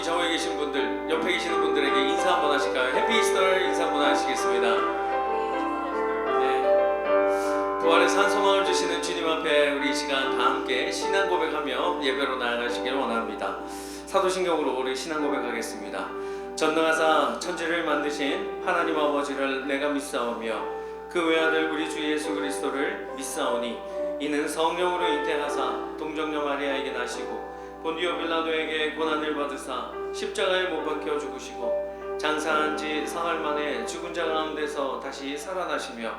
우리 저에 계신 분들, 옆에 계시는 분들에게 인사 한번 하실까요? 해피 이스터를 인사 한번 하시겠습니다. 네. 부활의 산소망을 주시는 주님 앞에 우리 이 시간 다 함께 신앙 고백하며 예배로 나아가시길 원합니다. 사도신경으로 우리 신앙 고백하겠습니다. 전능하사 천지를 만드신 하나님 아버지를 내가 믿사오며 그 외아들 우리 주 예수 그리스도를 믿사오니 이는 성령으로 잉태하사 동정녀 마리아에게 나시고 본디오 빌라도에게 고난을 받으사 십자가에 못 박혀 죽으시고 장사한 지 사흘 만에 죽은 자 가운데서 다시 살아나시며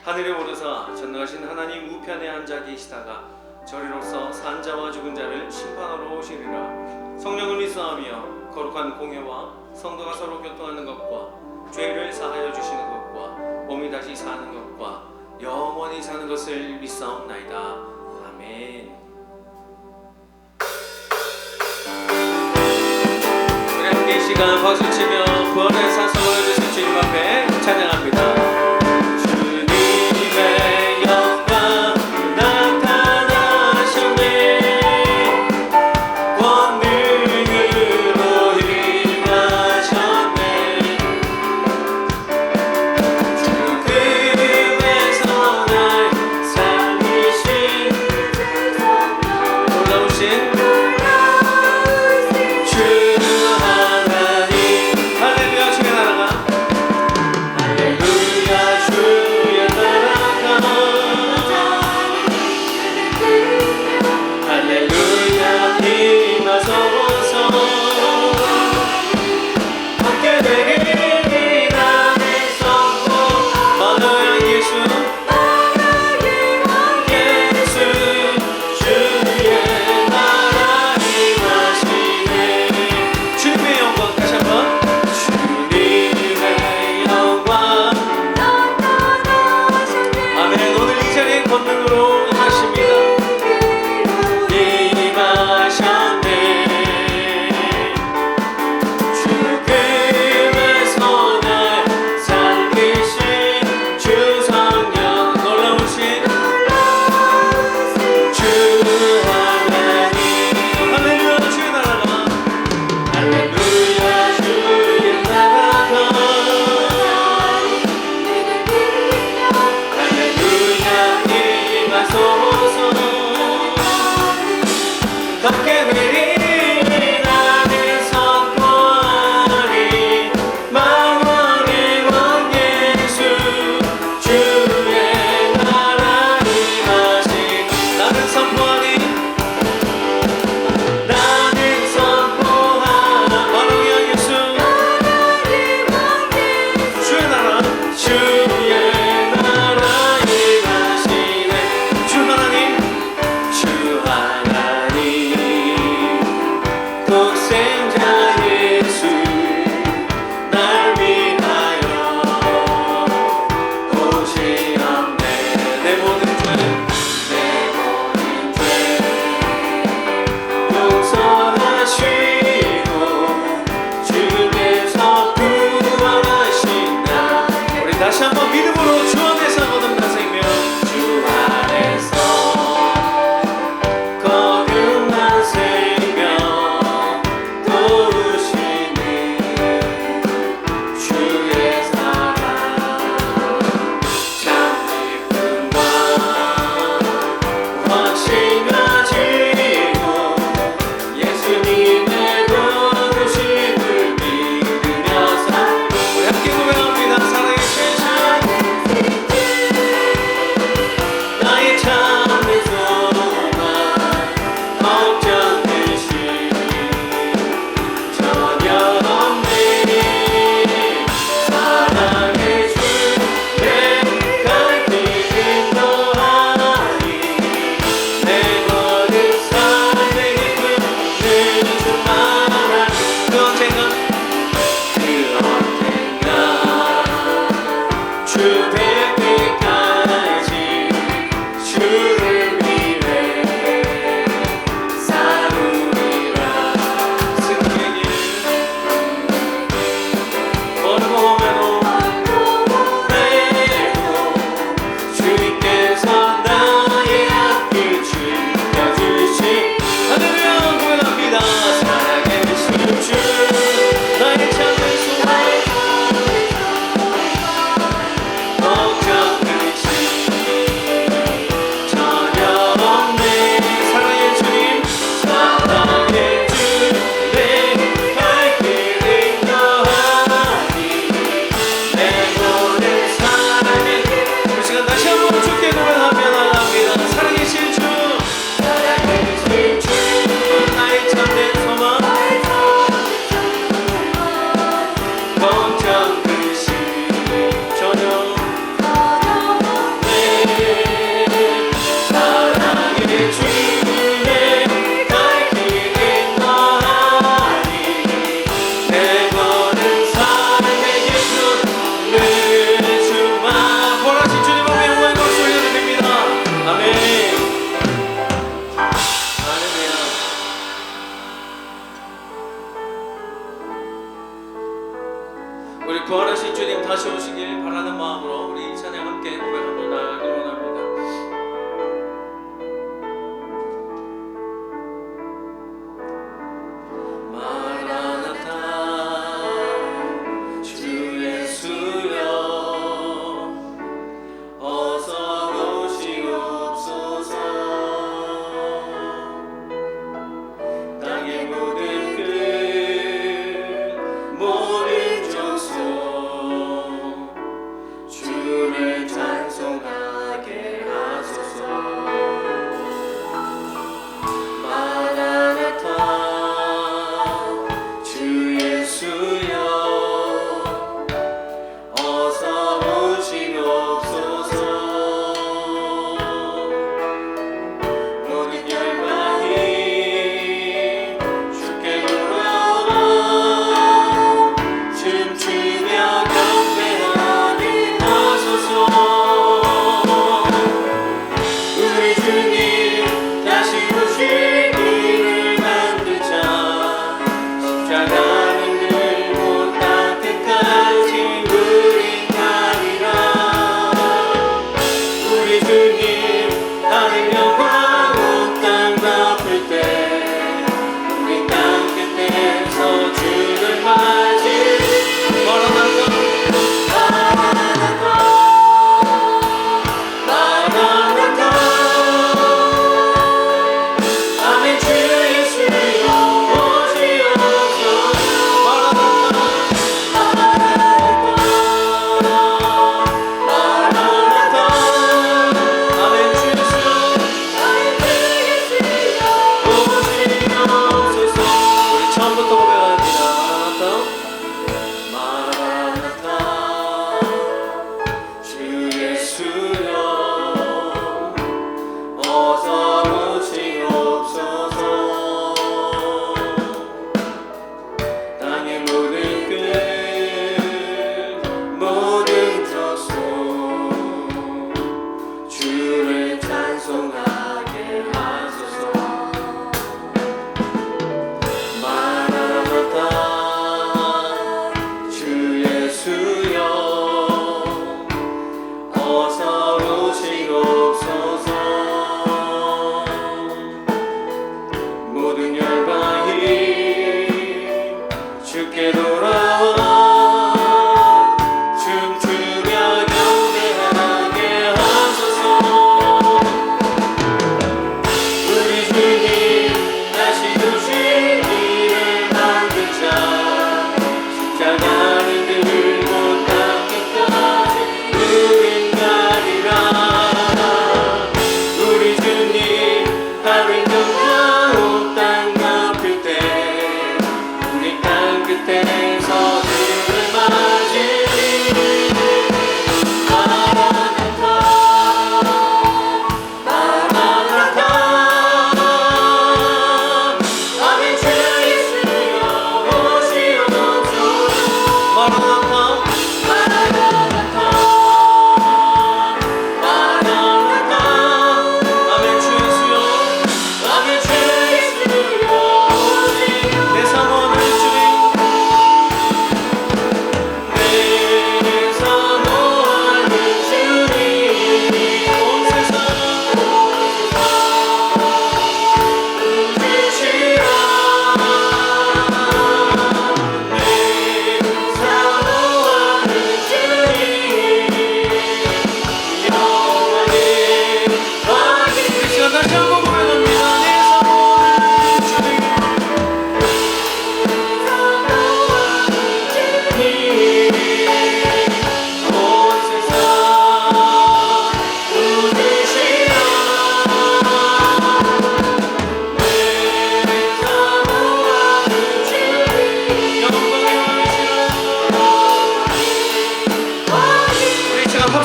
하늘에 오르사 전능하신 하나님 우편에 앉아 계시다가 저리로서 산 자와 죽은 자를 심판하러 오시리라. 성령을 믿사하며 거룩한 공회와 성도가 서로 교통하는 것과 죄를 사하여 주시는 것과 몸이 다시 사는 것과 영원히 사는 것을 믿사옵나이다. 아멘. 우리 함께 이 시간 박수치며 구원의 산소를 주신 주님 앞에 찬양합니다. 주님 하셔오시길 바라는 마음으로 우리 이 찬양 함께 고백하며 나아가길 원합니다.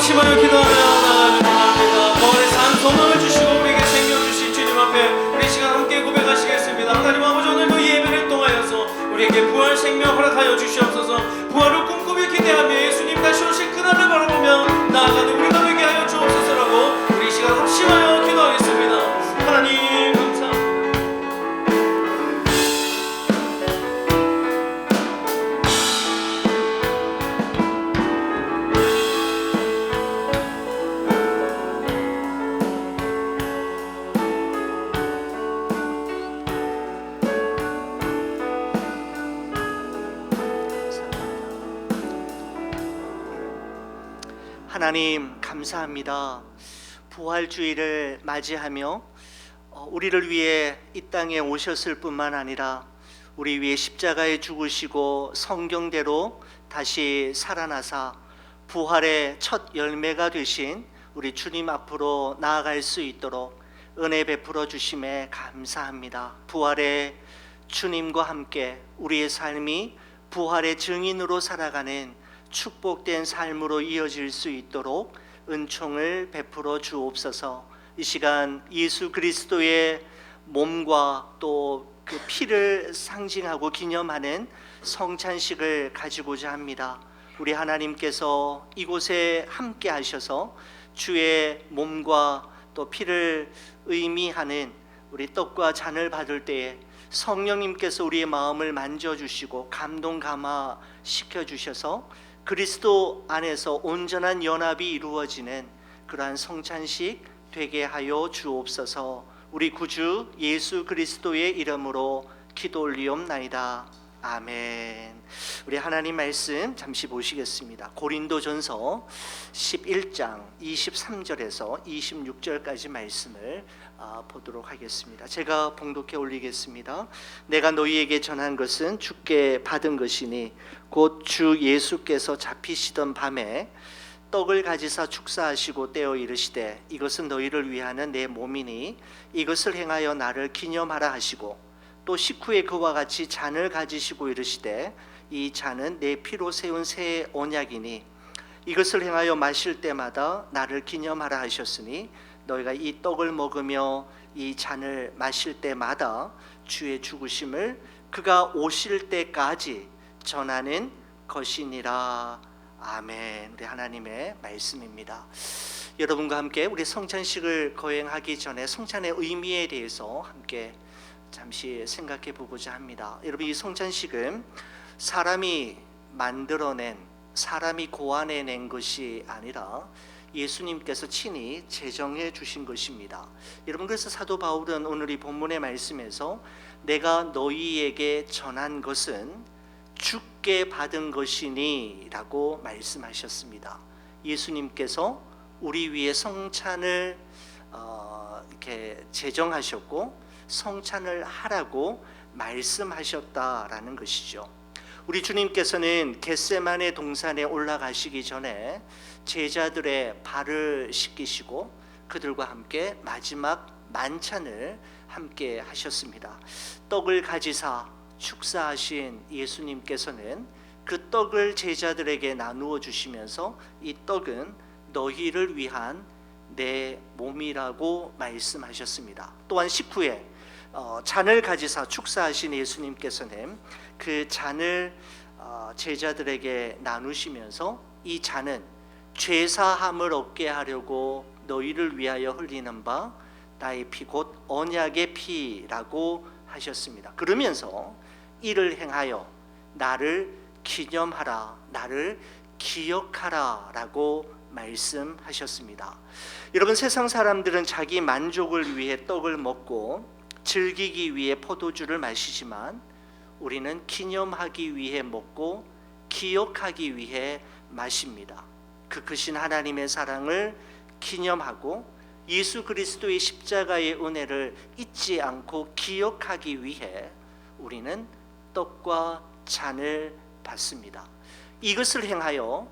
합심하여 기도하며 나아가는 합니다. 부활의 산 소망을 주시고 우리에게 생명 주신 주님 앞에 우리 시간 함께 고백하시겠습니다. 하나님 아버지, 오늘도 이 예배를 통하여서 우리에게 부활 생명 허락하여 주시옵소서. 부활을 꿈꾸며 기대하며 예수님 다시 오실 그날을 바라보며 나아가는 우리가 되게 하여 주옵소서라고 우리 시간 합심하여 기도하겠습니다. 하나님 감사합니다. 하나님 감사합니다. 부활주의를 맞이하며 우리를 위해 이 땅에 오셨을 뿐만 아니라 우리 위해 십자가에 죽으시고 성경대로 다시 살아나사 부활의 첫 열매가 되신 우리 주님 앞으로 나아갈 수 있도록 은혜 베풀어 주심에 감사합니다. 부활의 주님과 함께 우리의 삶이 부활의 증인으로 살아가는 축복된 삶으로 이어질 수 있도록 은총을 베풀어 주옵소서. 이 시간 예수 그리스도의 몸과 또 그 피를 상징하고 기념하는 성찬식을 가지고자 합니다. 우리 하나님께서 이곳에 함께 하셔서 주의 몸과 또 피를 의미하는 우리 떡과 잔을 받을 때에 성령님께서 우리의 마음을 만져주시고 감동 감화시켜 주셔서 그리스도 안에서 온전한 연합이 이루어지는 그러한 성찬식 되게 하여 주옵소서. 우리 구주 예수 그리스도의 이름으로 기도 올리옵나이다. 아멘. 우리 하나님 말씀 잠시 보시겠습니다. 고린도전서 11장 23절에서 26절까지 말씀을 보도록 하겠습니다. 제가 봉독해 올리겠습니다. 내가 너희에게 전한 것은 주께 받은 것이니 곧 주 예수께서 잡히시던 밤에 떡을 가지사 축사하시고 떼어 이르시되 이것은 너희를 위하는 내 몸이니 이것을 행하여 나를 기념하라 하시고 또 식후에 그와 같이 잔을 가지시고 이르시되 이 잔은 내 피로 세운 새 언약이니 이것을 행하여 마실 때마다 나를 기념하라 하셨으니 너희가 이 떡을 먹으며 이 잔을 마실 때마다 주의 죽으심을 그가 오실 때까지 전하는 것이니라. 아멘. 우리 하나님의 말씀입니다. 여러분과 함께 우리 성찬식을 거행하기 전에 성찬의 의미에 대해서 함께 잠시 생각해 보고자 합니다. 여러분, 이 성찬식은 사람이 만들어낸, 사람이 고안해낸 것이 아니라 예수님께서 친히 제정해 주신 것입니다. 여러분, 그래서 사도 바울은 오늘 이 본문의 말씀에서 내가 너희에게 전한 것은 주께 받은 것이니 라고 말씀하셨습니다. 예수님께서 우리 위해 성찬을 이렇게 제정하셨고 성찬을 하라고 말씀하셨다라는 것이죠. 우리 주님께서는 겟세마네 동산에 올라가시기 전에 제자들의 발을 씻기시고 그들과 함께 마지막 만찬을 함께 하셨습니다. 떡을 가지사 축사하신 예수님께서는 그 떡을 제자들에게 나누어 주시면서 이 떡은 너희를 위한 내 몸이라고 말씀하셨습니다. 또한 식후에 잔을 가지사 축사하신 예수님께서는 그 잔을 제자들에게 나누시면서 이 잔은 죄사함을 얻게 하려고 너희를 위하여 흘리는 바 나의 피 곧 언약의 피라고 하셨습니다. 그러면서 이를 행하여 나를 기념하라, 나를 기억하라 라고 말씀하셨습니다. 여러분, 세상 사람들은 자기 만족을 위해 떡을 먹고 즐기기 위해 포도주를 마시지만 우리는 기념하기 위해 먹고 기억하기 위해 마십니다. 그 크신 하나님의 사랑을 기념하고 예수 그리스도의 십자가의 은혜를 잊지 않고 기억하기 위해 우리는 떡과 잔을 받습니다. 이것을 행하여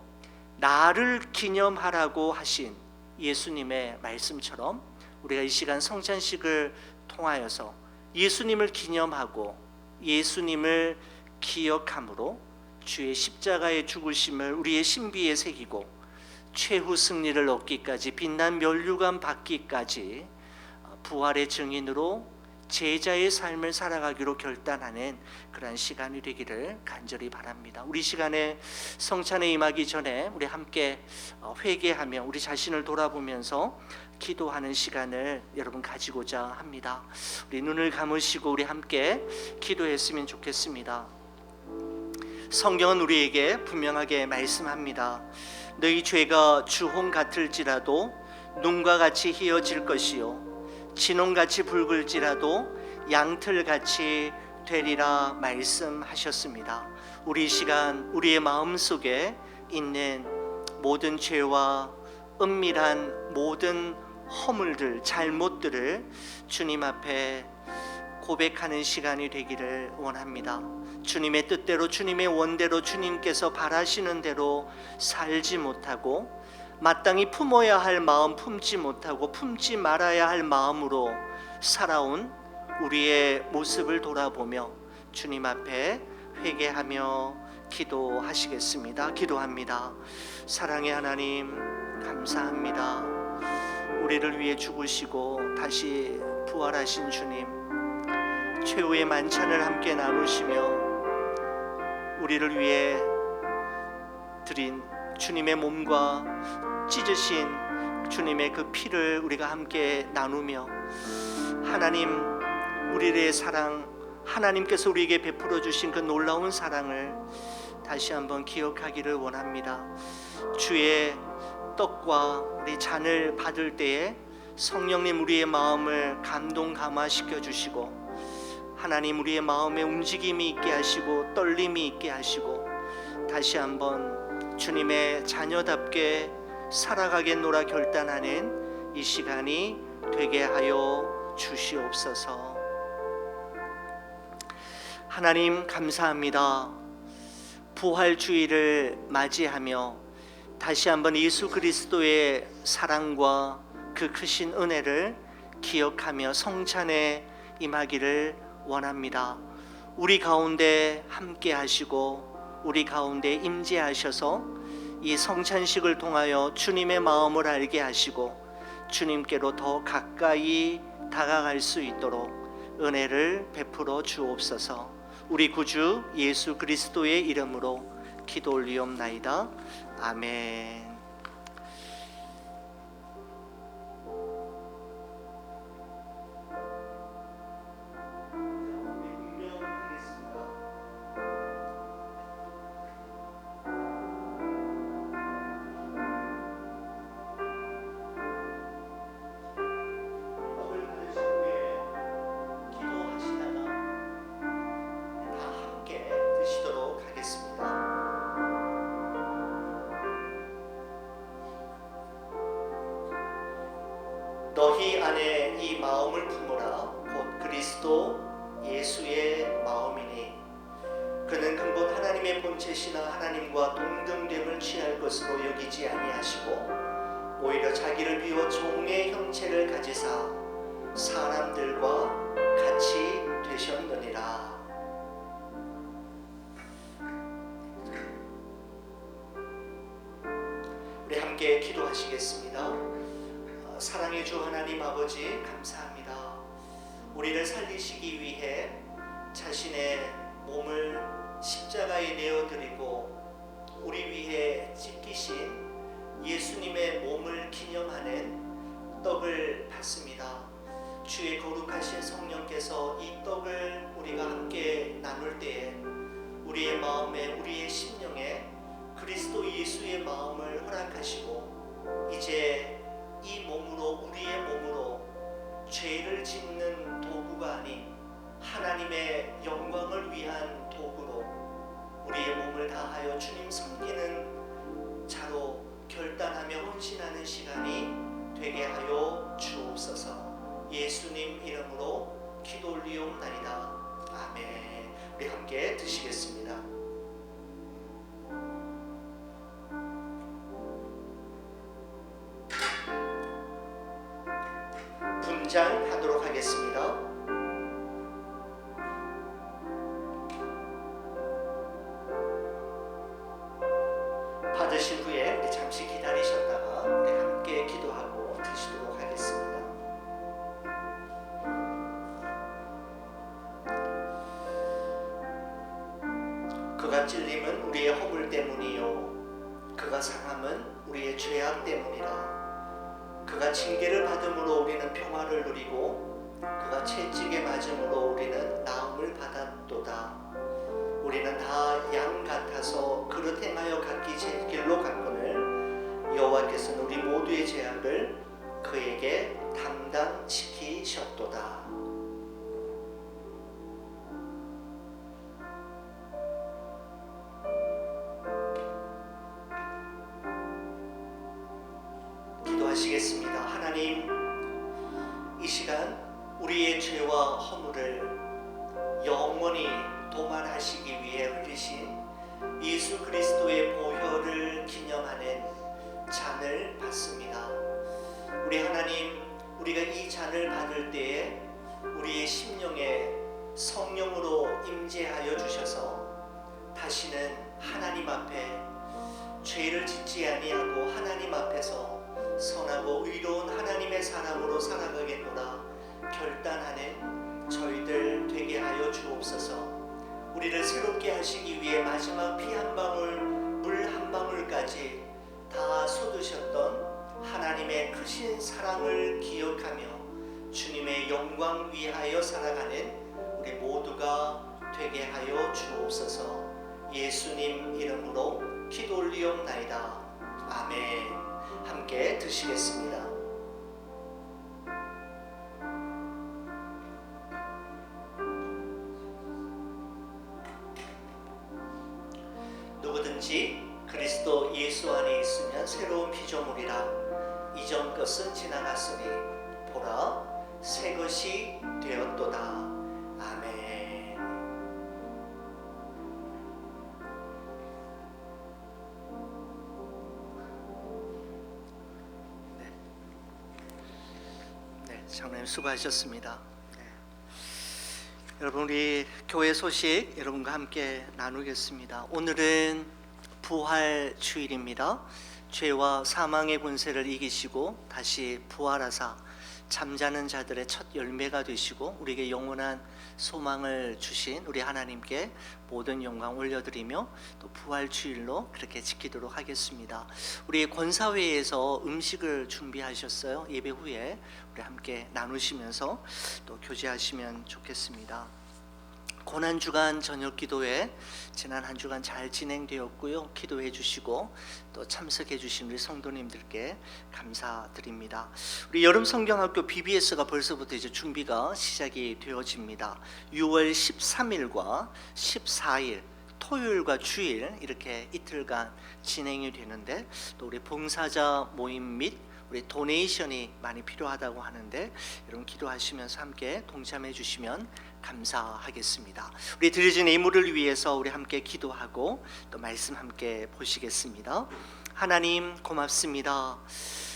나를 기념하라고 하신 예수님의 말씀처럼 우리가 이 시간 성찬식을 통하여서 예수님을 기념하고 예수님을 기억함으로 주의 십자가의 죽으심을 우리의 신비에 새기고 최후 승리를 얻기까지 빛난 면류관 받기까지 부활의 증인으로 제자의 삶을 살아가기로 결단하는 그러한 시간이 되기를 간절히 바랍니다. 우리 시간에 성찬에 임하기 전에 우리 함께 회개하며 우리 자신을 돌아보면서 기도하는 시간을 여러분 가지고자 합니다. 우리 눈을 감으시고 우리 함께 기도했으면 좋겠습니다. 성경은 우리에게 분명하게 말씀합니다. 너희 죄가 주홍 같을지라도 눈과 같이 희어질 것이요 진홍같이 붉을지라도 양털같이 되리라 말씀하셨습니다. 우리 시간 우리의 마음속에 있는 모든 죄와 은밀한 모든 허물들, 잘못들을 주님 앞에 고백하는 시간이 되기를 원합니다. 주님의 뜻대로, 주님의 원대로, 주님께서 바라시는 대로 살지 못하고 마땅히 품어야 할 마음 품지 못하고 품지 말아야 할 마음으로 살아온 우리의 모습을 돌아보며 주님 앞에 회개하며 기도하시겠습니다. 기도합니다. 사랑의 하나님, 감사합니다. 우리를 위해 죽으시고 다시 부활하신 주님, 최후의 만찬을 함께 나누시며 우리를 위해 드린 주님의 몸과 찢으신 주님의 그 피를 우리가 함께 나누며 하나님, 우리의 사랑, 하나님께서 우리에게 베풀어 주신 그 놀라운 사랑을 다시 한번 기억하기를 원합니다. 주의 떡과 우리 잔을 받을 때에 성령님 우리의 마음을 감동 감화시켜 주시고 하나님 우리의 마음에 움직임이 있게 하시고 떨림이 있게 하시고 다시 한번 주님의 자녀답게 살아가겠노라 결단하는 이 시간이 되게 하여 주시옵소서. 하나님 감사합니다. 부활주의를 맞이하며 다시 한번 예수 그리스도의 사랑과 그 크신 은혜를 기억하며 성찬에 임하기를 원합니다. 우리 가운데 함께 하시고 우리 가운데 임재하셔서 이 성찬식을 통하여 주님의 마음을 알게 하시고 주님께로 더 가까이 다가갈 수 있도록 은혜를 베풀어 주옵소서. 우리 구주 예수 그리스도의 이름으로 기도 올리옵나이다. 아멘. 너희 안에 이 마음을 품으라. 곧 그리스도 예수의 마음이니 그는 근본 하나님의 본체시나 하나님과 동등됨을 취할 것으로 여기지 아니하시고 오히려 자기를 비워 종의 형체를 가지사 사람들과 같이 되셨느니라. 우리 함께 기도하시겠습니다. 사랑의 주 하나님 아버지 감사합니다. 우리를 살리시기 위해 자신의 몸을 십자가에 내어드리고 우리 위해 찢기신 예수님의 몸을 기념하는 떡을 받습니다. 주의 거룩하신 성령께서 이 떡을 우리가 함께 나눌 때에 우리의 마음에 우리의 심령에 그리스도 예수의 마음을 허락하시고 이제 이 몸으로 우리의 몸으로 죄를 짓는 도구가 아닌 하나님의 영광을 위한 도구로 우리의 몸을 다하여 주님 섬기는 자로 결단하며 헌신하는 시간이 되게 하여 주옵소서. 예수님 이름으로 기도 올리옵나이다. 아멘. 우리 함께 드시겠습니다. 분장하도록 하겠습니다. 받으신 후에 우리 잠시 기다리셨다가 우리 함께 기도하고 드시도록 하겠습니다. 그가 찔림은 우리의 허물 때문이요 그가 상함은 우리의 죄악 때문이라. 그가 징계를 받음으로 우리는 평화를 누리고 그가 채찍에 맞음으로 우리는 나음을 받았도다. 우리는 다 양 같아서 그릇 행하여 각기 제 길로 갔거늘 여호와께서는 우리 모두의 죄악을 그에게 담당시키셨도다. 이 시간 우리의 죄와 허물을 영원히 도말하시기 위해 흘리신 예수 그리스도의 보혈을 기념하는 잔을 받습니다. 우리 하나님, 우리가 이 잔을 받을 때에 우리의 심령에 성령으로 임재하여 주셔서 다시는 하나님 앞에 죄를 짓지 아니하고 하나님 앞에서 선하고 의로운 하나님의 사람으로 살아가겠노라 결단하는 저희들 되게 하여 주옵소서. 우리를 새롭게 하시기 위해 마지막 피 한 방울, 물 한 방울까지 다 쏟으셨던 하나님의 크신 사랑을 기억하며 주님의 영광 위하여 살아가는 우리 모두가 되게 하여 주옵소서. 예수님 이름으로 기도 올리옵나이다. 아멘. 함께 드시겠습니다. 누구든지 그리스도 예수 안에 있으면 새로운 피조물이라. 이전 것은 지나갔으니 보라 새 것이 되었도다. 아멘. 장로님 수고하셨습니다. 여러분, 우리 교회 소식 여러분과 함께 나누겠습니다. 오늘은 부활 주일입니다. 죄와 사망의 권세를 이기시고 다시 부활하사 잠자는 자들의 첫 열매가 되시고 우리에게 영원한 소망을 주신 우리 하나님께 모든 영광 올려드리며 또 부활 주일로 그렇게 지키도록 하겠습니다. 우리 권사회에서 음식을 준비하셨어요. 예배 후에 우리 함께 나누시면서 또 교제하시면 좋겠습니다. 고난주간 저녁 기도회 지난 한 주간 잘 진행되었고요. 기도해 주시고 또 참석해 주신 우리 성도님들께 감사드립니다. 우리 여름 성경학교 BBS가 벌써부터 이제 준비가 시작이 되어집니다. 6월 13일과 14일 토요일과 주일 이렇게 이틀간 진행이 되는데 또 우리 봉사자 모임 및 우리 도네이션이 많이 필요하다고 하는데 여러분 기도하시면서 함께 동참해 주시면 감사하겠습니다. 우리 드려진 예물을 위해서 우리 함께 기도하고 또 말씀 함께 보시겠습니다. 하나님 고맙습니다.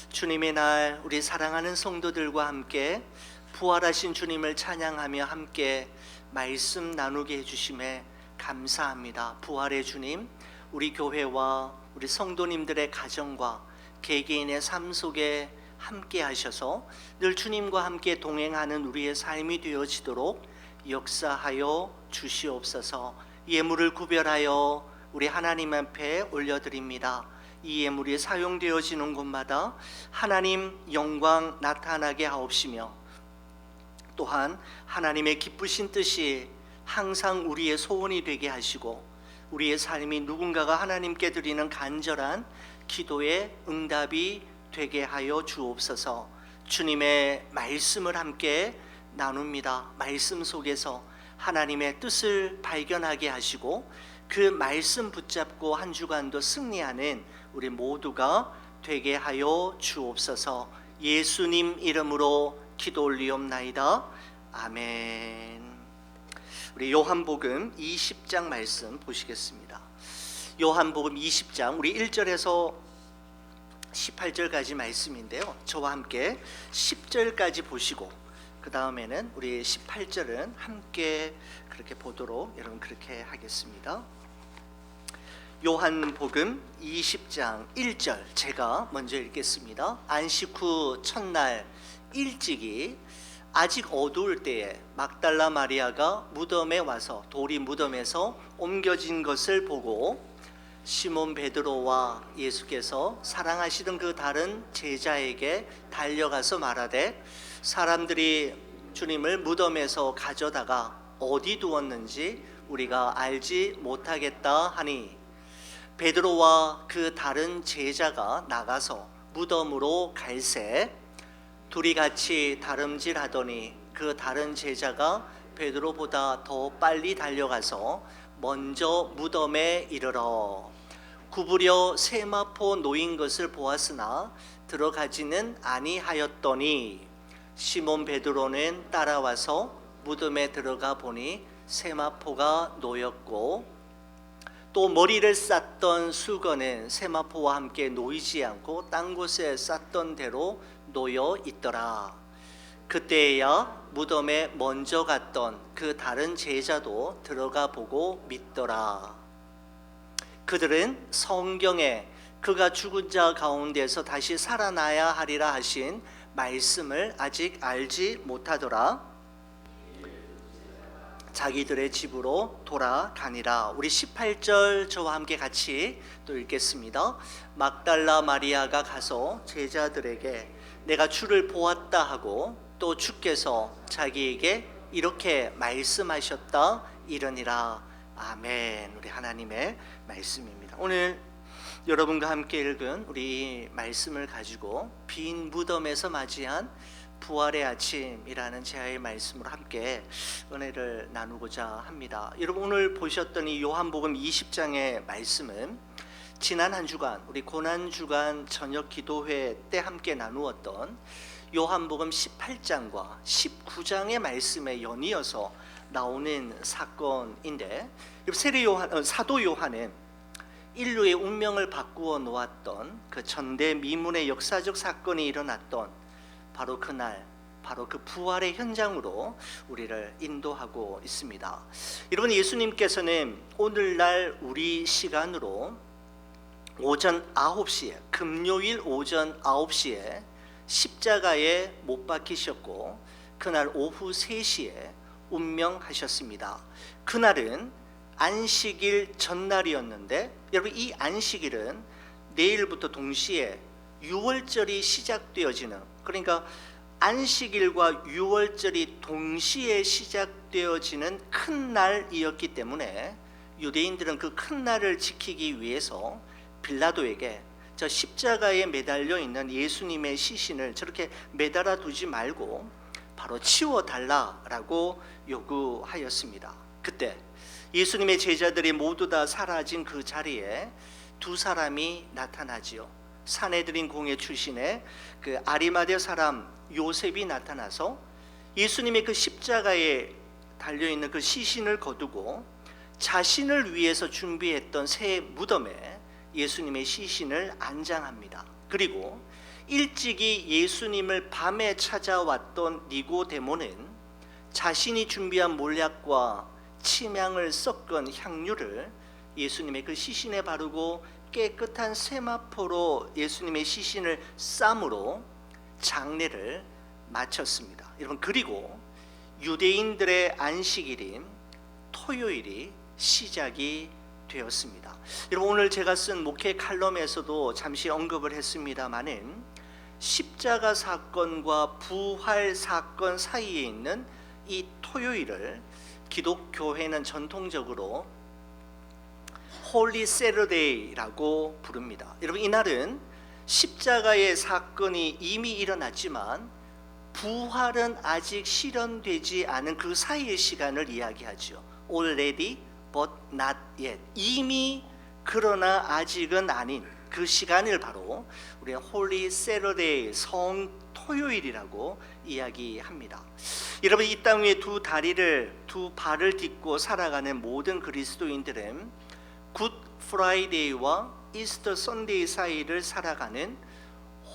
주님의 날 우리 사랑하는 성도들과 함께 부활하신 주님을 찬양하며 함께 말씀 나누게 해주심에 감사합니다. 부활의 주님, 우리 교회와 우리 성도님들의 가정과 개개인의 삶 속에 함께 하셔서 늘 주님과 함께 동행하는 우리의 삶이 되어지도록 역사하여 주시옵소서. 예물을 구별하여 우리 하나님 앞에 올려드립니다. 이 예물이 사용되어지는 곳마다 하나님 영광 나타나게 하옵시며 또한 하나님의 기쁘신 뜻이 항상 우리의 소원이 되게 하시고 우리의 삶이 누군가가 하나님께 드리는 간절한 기도의 응답이 되게 하여 주옵소서. 주님의 말씀을 함께 나눕니다. 말씀 속에서 하나님의 뜻을 발견하게 하시고 그 말씀 붙잡고 한 주간도 승리하는 우리 모두가 되게 하여 주옵소서. 예수님 이름으로 기도 올리옵나이다. 아멘. 우리 요한복음 20장 말씀 보시겠습니다. 요한복음 20장 우리 1절에서 18절까지 말씀인데요. 저와 함께 10절까지 보시고 그 다음에는 우리 18절은 함께 그렇게 보도록 여러분 그렇게 하겠습니다. 요한복음 20장 1절 제가 먼저 읽겠습니다. 안식 후 첫날 일찍이 아직 어두울 때에 막달라 마리아가 무덤에 와서 돌이 무덤에서 옮겨진 것을 보고 시몬 베드로와 예수께서 사랑하시던 그 다른 제자에게 달려가서 말하되 사람들이 주님을 무덤에서 가져다가 어디 두었는지 우리가 알지 못하겠다 하니 베드로와 그 다른 제자가 나가서 무덤으로 갈새 둘이 같이 다름질하더니 그 다른 제자가 베드로보다 더 빨리 달려가서 먼저 무덤에 이르러 구부려 세마포 놓인 것을 보았으나 들어가지는 아니하였더니 시몬 베드로는 따라와서 무덤에 들어가 보니 세마포가 놓였고 또 머리를 쌌던 수건은 세마포와 함께 놓이지 않고 딴 곳에 쌌던 대로 놓여 있더라. 그때야 무덤에 먼저 갔던 그 다른 제자도 들어가 보고 믿더라. 그들은 성경에 그가 죽은 자 가운데서 다시 살아나야 하리라 하신 말씀을 아직 알지 못하더라. 자기들의 집으로 돌아가니라. 우리 18절 저와 함께 같이 또 읽겠습니다. 막달라 마리아가 가서 제자들에게 내가 주를 보았다 하고 또 주께서 자기에게 이렇게 말씀하셨다 이러니라. 아멘. 우리 하나님의 말씀입니다. 오늘 여러분과 함께 읽은 우리 말씀을 가지고 빈 무덤에서 맞이한 부활의 아침이라는 제아의 말씀으로 함께 은혜를 나누고자 합니다. 여러분 오늘 보셨던 이 요한복음 20장의 말씀은 지난 한 주간 우리 고난주간 저녁 기도회 때 함께 나누었던 요한복음 18장과 19장의 말씀에 연이어서 나오는 사건인데 사도 요한은 인류의 운명을 바꾸어 놓았던 그 전대미문의 역사적 사건이 일어났던 바로 그날, 바로 그 부활의 현장으로 우리를 인도하고 있습니다. 여러분 예수님께서는 오늘날 우리 시간으로 오전 9시에 금요일 오전 9시에 십자가에 못 박히셨고 그날 오후 3시에 운명하셨습니다. 그날은 안식일 전날이었는데 여러분 이 안식일은 내일부터 동시에 유월절이 시작되어지는 그러니까 안식일과 유월절이 동시에 시작되어지는 큰 날이었기 때문에 유대인들은 그 큰 날을 지키기 위해서 빌라도에게 저 십자가에 매달려 있는 예수님의 시신을 저렇게 매달아 두지 말고 바로 치워달라라고 요구하였습니다. 그때 예수님의 제자들이 모두 다 사라진 그 자리에 두 사람이 나타나지요. 사내들인 공회 출신의 그 아리마대 사람 요셉이 나타나서 예수님의 그 십자가에 달려있는 그 시신을 거두고 자신을 위해서 준비했던 새 무덤에 예수님의 시신을 안장합니다. 그리고 일찍이 예수님을 밤에 찾아왔던 니고데모는 자신이 준비한 몰약과 침향을 섞은 향유를 예수님의 그 시신에 바르고 깨끗한 세마포로 예수님의 시신을 쌈으로 장례를 마쳤습니다. 여러분 그리고 유대인들의 안식일인 토요일이 시작이 되었습니다. 여러분 오늘 제가 쓴 목회 칼럼에서도 잠시 언급을 했습니다마는 십자가 사건과 부활 사건 사이에 있는 이 토요일을 기독교회는 전통적으로 홀리 세러데이라고 부릅니다. 여러분 이날은 십자가의 사건이 이미 일어났지만 부활은 아직 실현되지 않은 그 사이의 시간을 이야기하죠. Already but not yet. 이미 그러나 아직은 아닌 그 시간을 바로 우리가 홀리 세러데이 성토요일이라고 이야기합니다. 여러분 이 땅 위에 두 발을 딛고 살아가는 모든 그리스도인들은 굿 프라이데이와 이스터 선데이 사이를 살아가는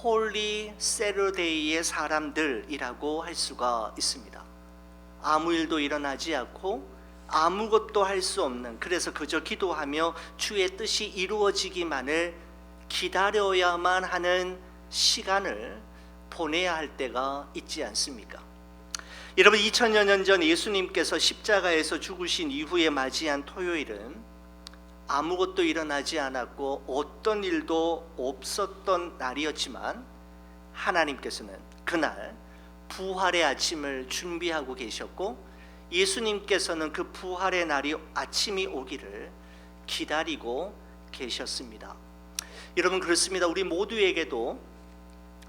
홀리 세러데이의 사람들이라고 할 수가 있습니다. 아무 일도 일어나지 않고 아무것도 할 수 없는, 그래서 그저 기도하며 주의 뜻이 이루어지기만을 기다려야만 하는 시간을 보내야 할 때가 있지 않습니까? 여러분 2000여 년 전 예수님께서 십자가에서 죽으신 이후에 맞이한 토요일은 아무것도 일어나지 않았고 어떤 일도 없었던 날이었지만 하나님께서는 그날 부활의 아침을 준비하고 계셨고 예수님께서는 그 부활의 날이 아침이 오기를 기다리고 계셨습니다. 여러분 그렇습니다. 우리 모두에게도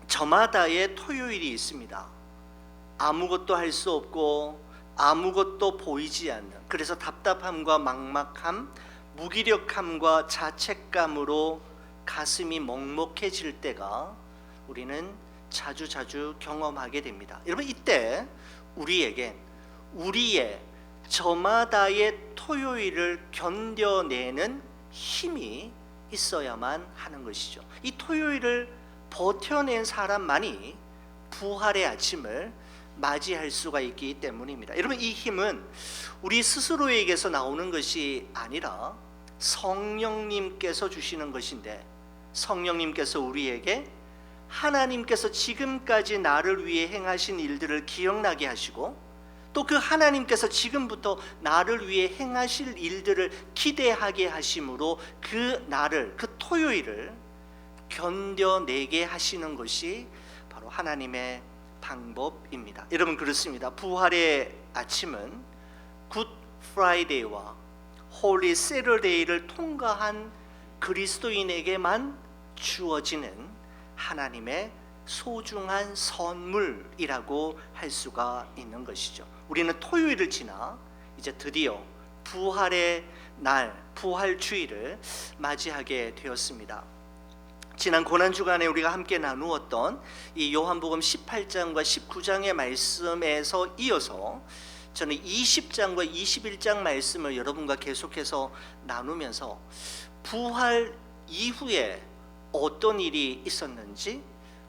저마다의 토요일이 있습니다. 아무것도 할 수 없고 아무것도 보이지 않는, 그래서 답답함과 막막함, 무기력함과 자책감으로 가슴이 먹먹해질 때가 우리는 자주 경험하게 됩니다. 여러분, 이때 우리에겐 우리의 저마다의 토요일을 견뎌내는 힘이 있어야만 하는 것이죠. 이 토요일을 버텨낸 사람만이 부활의 아침을 맞이할 수가 있기 때문입니다. 여러분, 이 힘은 우리 스스로에게서 나오는 것이 아니라 성령님께서 주시는 것인데, 성령님께서 우리에게 하나님께서 지금까지 나를 위해 행하신 일들을 기억나게 하시고, 또 그 하나님께서 지금부터 나를 위해 행하실 일들을 기대하게 하심으로 그 날을, 그 토요일을 견뎌내게 하시는 것이 바로 하나님의 방법입니다. 여러분, 그렇습니다. 부활의 아침은 굿 프라이데이와 홀리 세터데이를 통과한 그리스도인에게만 주어지는 하나님의 소중한 선물이라고 할 수가 있는 것이죠. 우리는 토요일을 지나 이제 드디어 부활의 날, 부활주일을 맞이하게 되었습니다. 지난 고난주간에 우리가 함께 나누었던 이 요한복음 18장과 19장의 말씀에서 이어서 저는 20장과 21장 말씀을 여러분과 계속해서 나누면서 부활 이후에 어떤 일이 있었는지,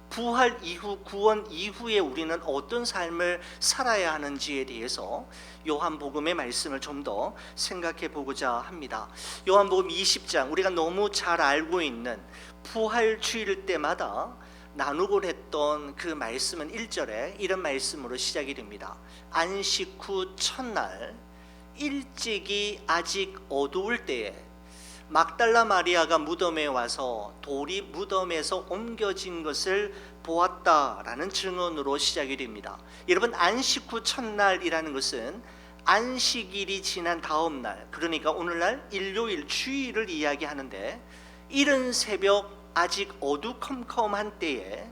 부활 이후, 구원 이후에 우리는 어떤 삶을 살아야 하는지에 대해서 요한복음의 말씀을 좀 더 생각해 보고자 합니다. 요한복음 20장, 우리가 너무 잘 알고 있는 부활주일 때마다 나누곤 했던 그 말씀은 1절에 이런 말씀으로 시작이 됩니다. 안식 후 첫날 일찍이 아직 어두울 때에 막달라 마리아가 무덤에 와서 돌이 무덤에서 옮겨진 것을 보았다라는 증언으로 시작이 됩니다. 여러분, 안식 후 첫날이라는 것은 안식일이 지난 다음 날, 그러니까 오늘날 일요일 주일을 이야기하는데, 이른 새벽 아직 어두컴컴한 때에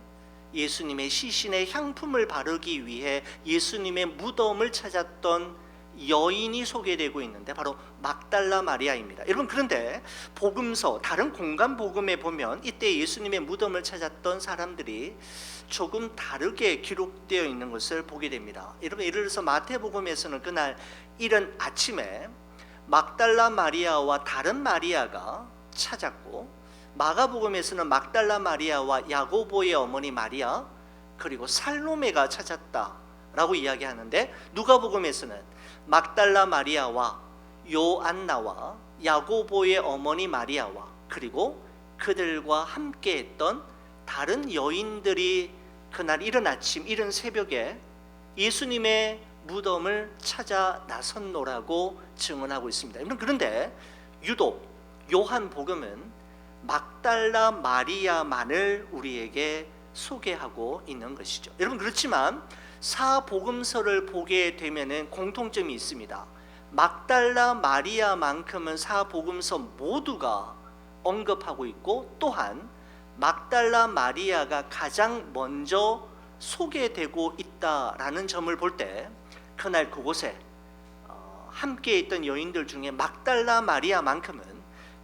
예수님의 시신에 향품을 바르기 위해 예수님의 무덤을 찾았던 여인이 소개되고 있는데 바로 막달라 마리아입니다. 여러분, 그런데 복음서, 다른 공간 복음에 보면 이때 예수님의 무덤을 찾았던 사람들이 조금 다르게 기록되어 있는 것을 보게 됩니다. 여러분, 예를 들어서 마태복음에서는 그날 이른 아침에 막달라 마리아와 다른 마리아가 찾았고, 마가복음에서는 막달라 마리아와 야고보의 어머니 마리아 그리고 살로메가 찾았다라고 이야기하는데, 누가복음에서는 막달라 마리아와 요안나와 야고보의 어머니 마리아와 그리고 그들과 함께했던 다른 여인들이 그날 이른 아침, 이른 새벽에 예수님의 무덤을 찾아 나섰노라고 증언하고 있습니다. 그런데 유독 요한복음은 막달라 마리아만을 우리에게 소개하고 있는 것이죠. 여러분, 그렇지만 사복음서를 보게 되면은 공통점이 있습니다. 막달라 마리아만큼은 사복음서 모두가 언급하고 있고, 또한 막달라 마리아가 가장 먼저 소개되고 있다라는 점을 볼 때 그날 그곳에 함께 있던 여인들 중에 막달라 마리아만큼은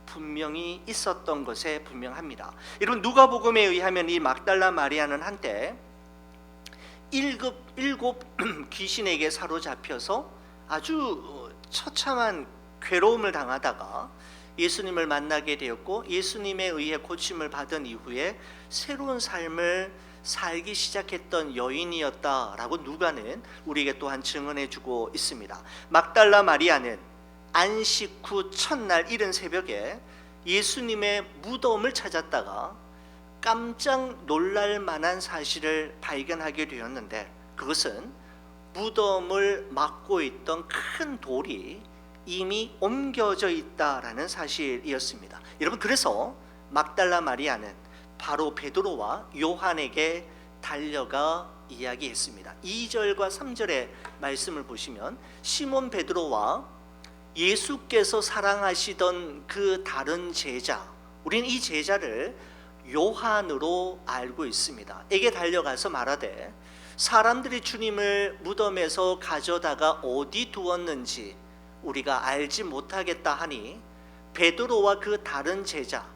분명히 있었던 것에 분명합니다. 여러분, 누가복음에 의하면 이 막달라 마리아는 한때 일곱 귀신에게 사로잡혀서 아주 처참한 괴로움을 당하다가 예수님을 만나게 되었고, 예수님에 의해 고침을 받은 이후에 새로운 삶을 살기 시작했던 여인이었다라고 누가는 우리에게 또한 증언해주고 있습니다. 막달라 마리아는 안식 후 첫날 이른 새벽에 예수님의 무덤을 찾았다가 깜짝 놀랄 만한 사실을 발견하게 되었는데, 그것은 무덤을 막고 있던 큰 돌이 이미 옮겨져 있다라는 사실이었습니다. 여러분, 그래서 막달라 마리아는 바로 베드로와 요한에게 달려가 이야기했습니다. 2절과 3절의 말씀을 보시면 시몬 베드로와 예수께서 사랑하시던 그 다른 제자, 우리는 이 제자를 요한으로 알고 있습니다. 에게 달려가서 말하되 사람들이 주님을 무덤에서 가져다가 어디 두었는지 우리가 알지 못하겠다 하니, 베드로와 그 다른 제자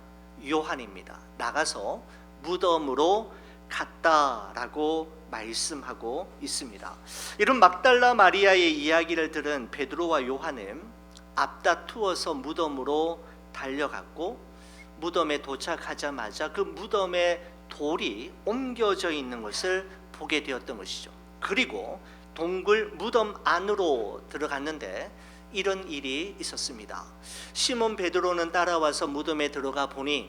요한입니다. 나가서 무덤으로 같다라고 말씀하고 있습니다. 이런 막달라 마리아의 이야기를 들은 베드로와 요한은 앞다투어서 무덤으로 달려갔고, 무덤에 도착하자마자 그 무덤에 돌이 옮겨져 있는 것을 보게 되었던 것이죠. 그리고 동굴 무덤 안으로 들어갔는데 이런 일이 있었습니다. 시몬 베드로는 따라와서 무덤에 들어가 보니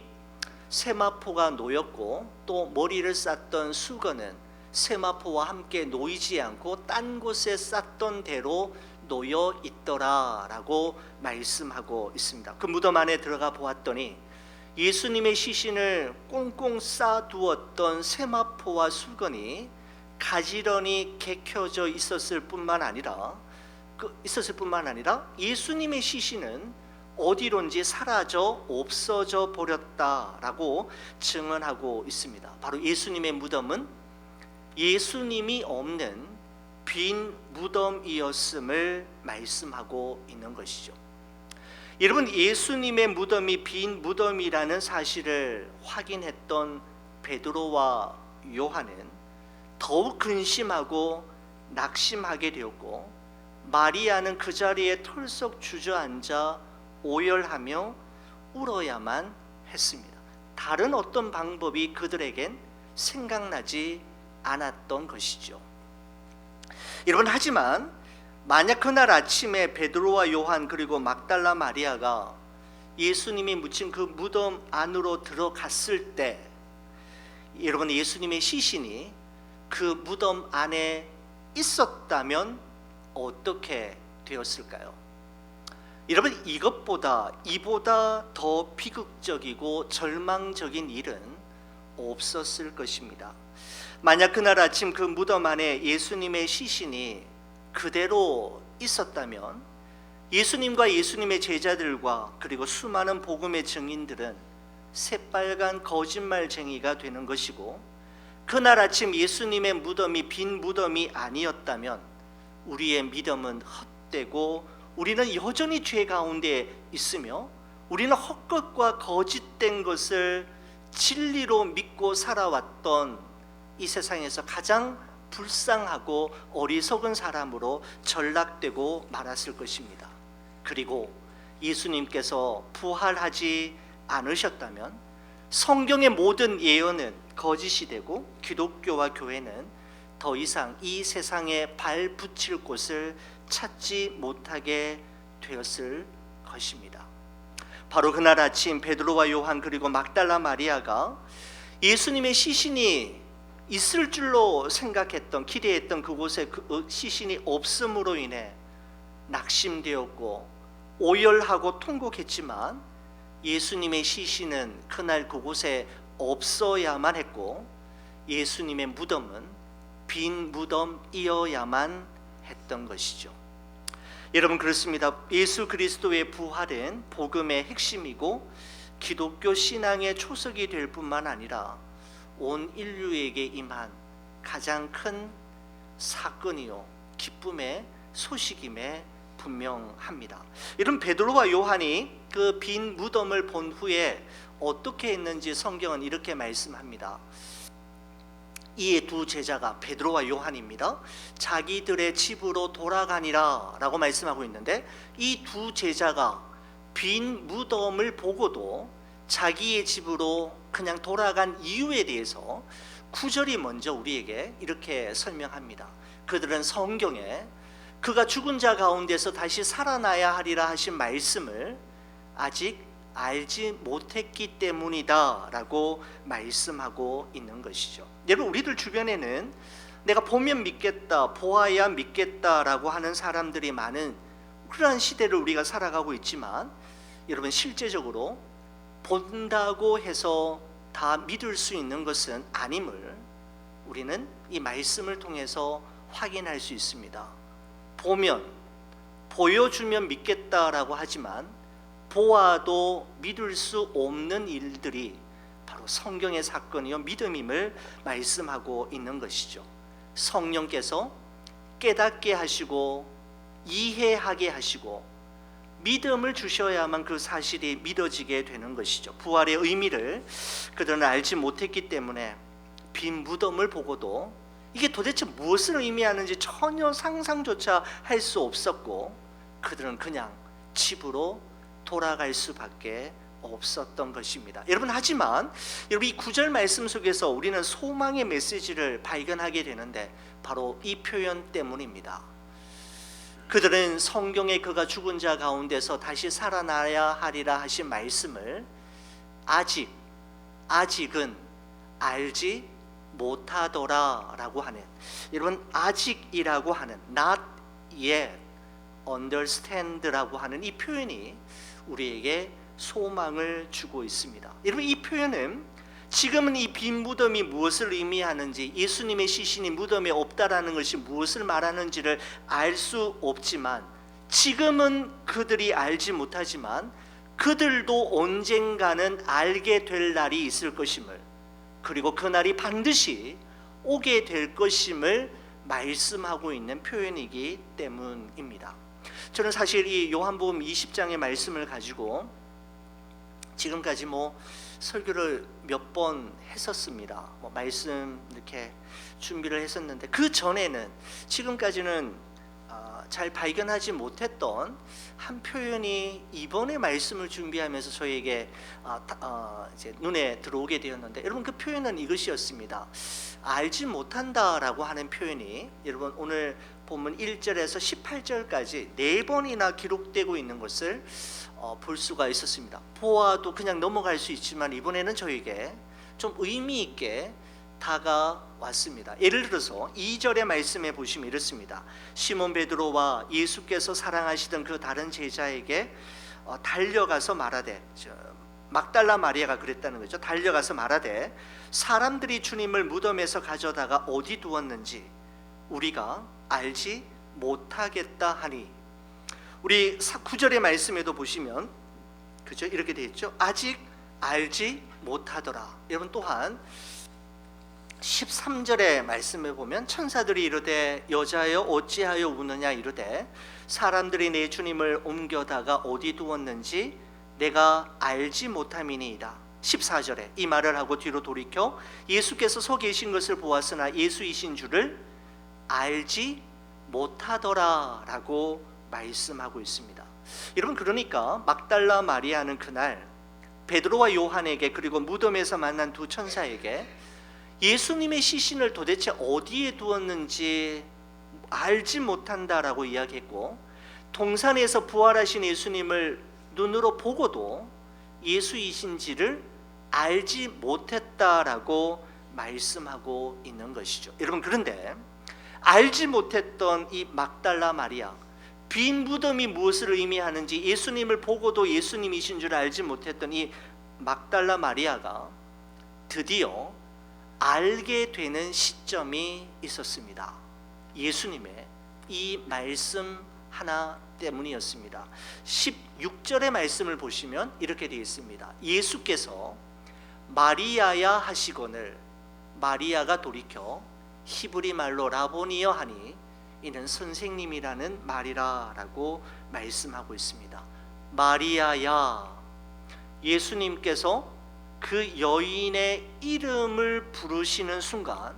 세마포가 놓였고, 또 머리를 쌌던 수건은 세마포와 함께 놓이지 않고 딴 곳에 쌌던 대로 놓여 있더라라고 말씀하고 있습니다. 그 무덤 안에 들어가 보았더니 예수님의 시신을 꽁꽁 싸두었던 세마포와 수건이 가지런히 개켜져 있었을 뿐만 아니라 예수님의 시신은 어디론지 사라져 없어져 버렸다라고 증언하고 있습니다. 바로 예수님의 무덤은 예수님이 없는 빈 무덤이었음을 말씀하고 있는 것이죠. 여러분, 예수님의 무덤이 빈 무덤이라는 사실을 확인했던 베드로와 요한은 더욱 근심하고 낙심하게 되었고, 마리아는 그 자리에 털썩 주저앉아 오열하며 울어야만 했습니다. 다른 어떤 방법이 그들에겐 생각나지 않았던 것이죠. 여러분, 하지만 만약 그날 아침에 베드로와 요한 그리고 막달라 마리아가 예수님이 묻힌 그 무덤 안으로 들어갔을 때, 여러분, 예수님의 시신이 그 무덤 안에 있었다면 어떻게 되었을까요? 여러분, 이보다 더 비극적이고 절망적인 일은 없었을 것입니다. 만약 그날 아침 그 무덤 안에 예수님의 시신이 그대로 있었다면 예수님과 예수님의 제자들과 그리고 수많은 복음의 증인들은 새빨간 거짓말쟁이가 되는 것이고, 그날 아침 예수님의 무덤이 빈 무덤이 아니었다면 우리의 믿음은 헛되고 우리는 여전히 죄 가운데 있으며 우리는 헛것과 거짓된 것을 진리로 믿고 살아왔던 이 세상에서 가장 불쌍하고 어리석은 사람으로 전락되고 말았을 것입니다. 그리고 예수님께서 부활하지 않으셨다면 성경의 모든 예언은 거짓이 되고 기독교와 교회는 더 이상 이 세상에 발 붙일 곳을 찾지 못하게 되었을 것입니다. 바로 그날 아침 베드로와 요한 그리고 막달라 마리아가 예수님의 시신이 있을 줄로 생각했던, 기대했던 그곳에 그 시신이 없음으로 인해 낙심되었고 오열하고 통곡했지만, 예수님의 시신은 그날 그곳에 없어야만 했고 예수님의 무덤은 빈 무덤이어야만 했던 것이죠. 여러분, 그렇습니다. 예수 그리스도의 부활은 복음의 핵심이고 기독교 신앙의 초석이 될 뿐만 아니라 온 인류에게 임한 가장 큰 사건이요 기쁨의 소식임에 분명합니다. 이런 베드로와 요한이 그 빈 무덤을 본 후에 어떻게 했는지 성경은 이렇게 말씀합니다. 이에 두 제자가, 베드로와 요한입니다, 자기들의 집으로 돌아가니라 라고 말씀하고 있는데, 이 두 제자가 빈 무덤을 보고도 자기의 집으로 그냥 돌아간 이유에 대해서 9절이 먼저 우리에게 이렇게 설명합니다. 그들은 성경에 그가 죽은 자 가운데서 다시 살아나야 하리라 하신 말씀을 아직 알지 못했기 때문이다 라고 말씀하고 있는 것이죠. 여러분, 우리들 주변에는 내가 보면 믿겠다, 보아야 믿겠다 라고 하는 사람들이 많은 그러한 시대를 우리가 살아가고 있지만, 여러분, 실제적으로 본다고 해서 다 믿을 수 있는 것은 아님을 우리는 이 말씀을 통해서 확인할 수 있습니다. 보여주면 믿겠다라고 하지만 보아도 믿을 수 없는 일들이 바로 성경의 사건이요 믿음임을 말씀하고 있는 것이죠. 성령께서 깨닫게 하시고 이해하게 하시고 믿음을 주셔야만 그 사실이 믿어지게 되는 것이죠. 부활의 의미를 그들은 알지 못했기 때문에 빈 무덤을 보고도 이게 도대체 무엇을 의미하는지 전혀 상상조차 할 수 없었고 그들은 그냥 집으로 돌아갈 수밖에 없었던 것입니다. 여러분, 하지만 여러분, 이 9절 말씀 속에서 우리는 소망의 메시지를 발견하게 되는데 바로 이 표현 때문입니다. 그들은 성경에 그가 죽은 자 가운데서 다시 살아나야 하리라 하신 말씀을 아직은 알지 못하더라 라고 하는, 여러분, 아직이라고 하는 not yet understand라고 하는 이 표현이 우리에게 소망을 주고 있습니다. 여러분, 이 표현은 지금은 이 빈 무덤이 무엇을 의미하는지, 예수님의 시신이 무덤에 없다라는 것이 무엇을 말하는지를 알 수 없지만, 지금은 그들이 알지 못하지만 그들도 언젠가는 알게 될 날이 있을 것임을, 그리고 그 날이 반드시 오게 될 것임을 말씀하고 있는 표현이기 때문입니다. 저는 사실 이 요한복음 20장의 말씀을 가지고 지금까지 설교를 몇 번 했었습니다. 말씀 이렇게 준비를 했었는데 그 전에는, 지금까지는 잘 발견하지 못했던 한 표현이 이번에 말씀을 준비하면서 저에게 이제 눈에 들어오게 되었는데, 여러분, 그 표현은 이것이었습니다. 알지 못한다라고 하는 표현이 여러분 오늘 본문 1절에서 18절까지 4번이나 기록되고 있는 것을 볼 수가 있었습니다. 보아도 그냥 넘어갈 수 있지만 이번에는 저에게 좀 의미 있게 다가왔습니다. 예를 들어서 2절의 말씀에 보시면 이렇습니다. 시몬 베드로와 예수께서 사랑하시던 그 다른 제자에게 달려가서 말하되, 막달라 마리아가 그랬다는 거죠. 달려가서 말하되 사람들이 주님을 무덤에서 가져다가 어디 두었는지 우리가 알지 못하겠다 하니, 우리 9절의 말씀에도 보시면 그죠? 이렇게 되어 있죠. 아직 알지 못하더라. 여러분, 또한 13절의 말씀에 보면 천사들이 이르되 여자여 어찌하여 우느냐 이르되 사람들이 내 주님을 옮겨다가 어디 두었는지 내가 알지 못함이니이다. 14절에 이 말을 하고 뒤로 돌이켜 예수께서 서 계신 것을 보았으나 예수이신 줄을 알지 못하더라 라고 말씀하고 있습니다. 여러분, 그러니까 막달라 마리아는 그날 베드로와 요한에게, 그리고 무덤에서 만난 두 천사에게 예수님의 시신을 도대체 어디에 두었는지 알지 못한다라고 이야기했고, 동산에서 부활하신 예수님을 눈으로 보고도 예수이신지를 알지 못했다라고 말씀하고 있는 것이죠. 여러분, 그런데 알지 못했던 이 막달라 마리아, 빈 무덤이 무엇을 의미하는지 예수님을 보고도 예수님이신 줄 알지 못했던 이 막달라 마리아가 드디어 알게 되는 시점이 있었습니다. 예수님의 이 말씀 하나 때문이었습니다. 16절의 말씀을 보시면 이렇게 되어 있습니다. 예수께서 마리아야 하시거늘 마리아가 돌이켜 히브리 말로 라보니여 하니 이는 선생님이라는 말이라 라고 말씀하고 있습니다. 마리아야, 예수님께서 그 여인의 이름을 부르시는 순간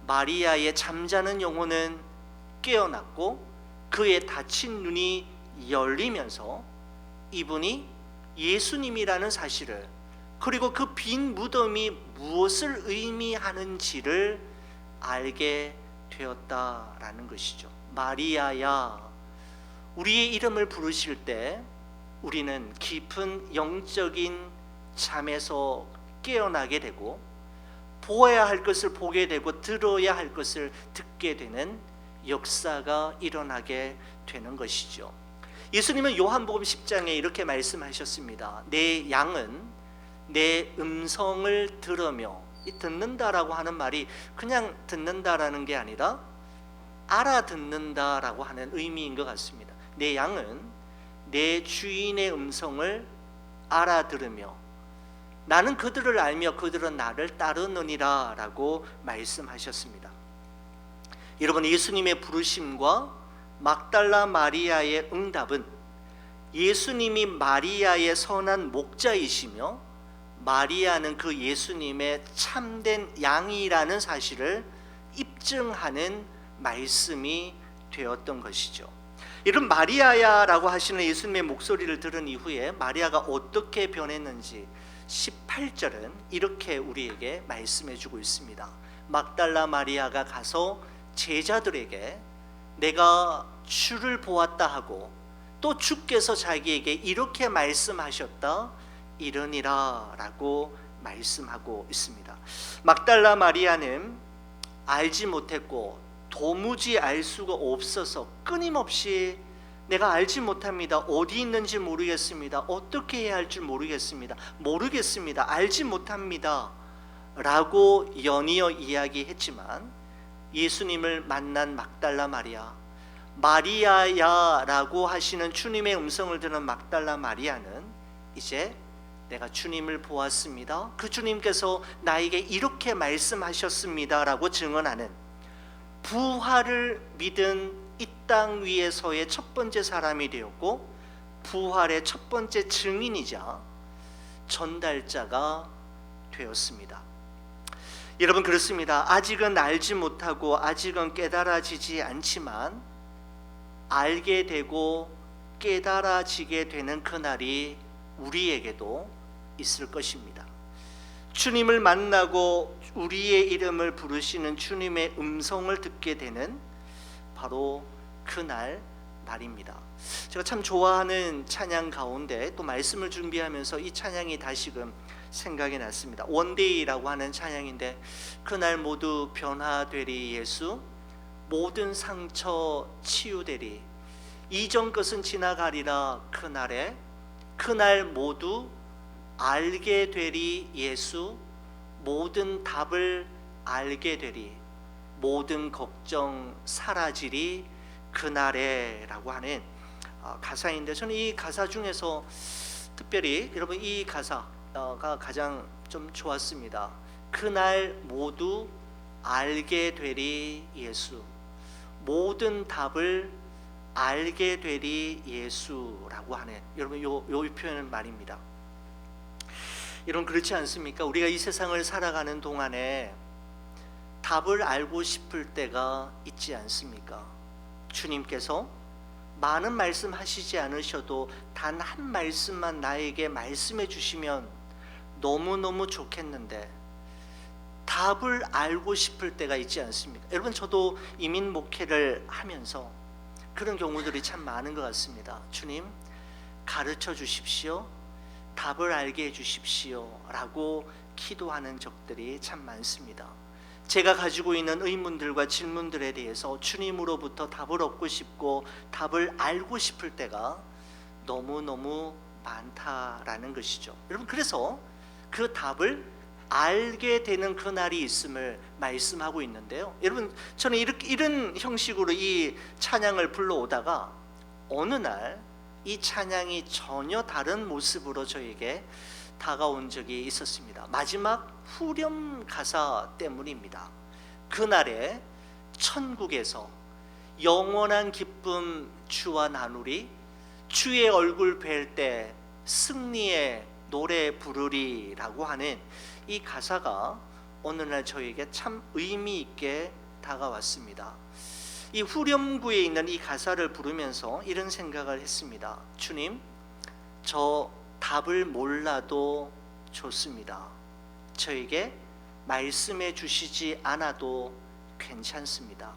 마리아의 잠자는 영혼은 깨어났고 그의 닫힌 눈이 열리면서 이분이 예수님이라는 사실을, 그리고 그 빈 무덤이 무엇을 의미하는지를 알게 되었다라는 것이죠. 마리아야, 우리의 이름을 부르실 때 우리는 깊은 영적인 잠에서 깨어나게 되고 보아야 할 것을 보게 되고 들어야 할 것을 듣게 되는 역사가 일어나게 되는 것이죠. 예수님은 요한복음 10장에 이렇게 말씀하셨습니다. 내 양은 내 음성을 들으며, 이 듣는다라고 하는 말이 그냥 듣는다라는 게 아니라 알아듣는다라고 하는 의미인 것 같습니다. 내 양은 내 주인의 음성을 알아들으며 나는 그들을 알며 그들은 나를 따르느니라 라고 말씀하셨습니다. 여러분, 예수님의 부르심과 막달라 마리아의 응답은 예수님이 마리아의 선한 목자이시며 마리아는 그 예수님의 참된 양이라는 사실을 입증하는 말씀이 되었던 것이죠. 이런 마리아야라고 하시는 예수님의 목소리를 들은 이후에 마리아가 어떻게 변했는지 18절은 이렇게 우리에게 말씀해 주고 있습니다. 막달라 마리아가 가서 제자들에게 내가 주를 보았다 하고 또 주께서 자기에게 이렇게 말씀하셨다 이러니라 라고 말씀하고 있습니다. 막달라 마리아는 알지 못했고 도무지 알 수가 없어서 끊임없이 내가 알지 못합니다. 어디 있는지 모르겠습니다. 어떻게 해야 할지 모르겠습니다. 알지 못합니다 라고 연이어 이야기했지만 예수님을 만난 막달라 마리아야 라고 하시는 주님의 음성을 들은 막달라 마리아는 이제 내가 주님을 보았습니다. 그 주님께서 나에게 이렇게 말씀하셨습니다 라고 증언하는 부활을 믿은 이 땅 위에서의 첫 번째 사람이 되었고 부활의 첫 번째 증인이자 전달자가 되었습니다. 여러분 그렇습니다. 아직은 알지 못하고 아직은 깨달아지지 않지만 알게 되고 깨달아지게 되는 그날이 우리에게도 있을 것입니다. 주님을 만나고 우리의 이름을 부르시는 주님의 음성을 듣게 되는 바로 그날 말입니다. 제가 참 좋아하는 찬양 가운데 또 말씀을 준비하면서 이 찬양이 다시금 생각이 났습니다. 원데이라고 하는 찬양인데 그날 모두 변화되리 예수 모든 상처 치유되리 이전 것은 지나가리라 그날 모두 알게 되리 예수 모든 답을 알게 되리 모든 걱정 사라지리 그날에 라고 하는 가사인데 저는 이 가사 중에서 특별히 여러분 이 가사가 가장 좀 좋았습니다. 그날 모두 알게 되리 예수 모든 답을 알게 되리 예수라고 하는 여러분 요 표현은 말입니다. 여러분 그렇지 않습니까? 우리가 이 세상을 살아가는 동안에 답을 알고 싶을 때가 있지 않습니까? 주님께서 많은 말씀하시지 않으셔도 단 한 말씀만 나에게 말씀해 주시면 너무너무 좋겠는데 답을 알고 싶을 때가 있지 않습니까? 여러분 저도 이민 목회를 하면서 그런 경우들이 참 많은 것 같습니다. 주님 가르쳐 주십시오. 답을 알게 해 주십시오 라고 기도하는 적들이 참 많습니다. 제가 가지고 있는 의문들과 질문들에 대해서 주님으로부터 답을 얻고 싶고 답을 알고 싶을 때가 너무너무 많다라는 것이죠. 여러분 그래서 그 답을 알게 되는 그날이 있음을 말씀하고 있는데요. 여러분 저는 이런 형식으로 이 찬양을 불러오다가 어느 날 이 찬양이 전혀 다른 모습으로 저에게 다가온 적이 있었습니다. 마지막 후렴 가사 때문입니다. 그날에 천국에서 영원한 기쁨 주와 나누리 주의 얼굴 뵐 때 승리의 노래 부르리 라고 하는 이 가사가 어느 날 저에게 참 의미 있게 다가왔습니다. 이 후렴구에 있는 이 가사를 부르면서 이런 생각을 했습니다. 주님, 저 답을 몰라도 좋습니다. 저에게 말씀해 주시지 않아도 괜찮습니다.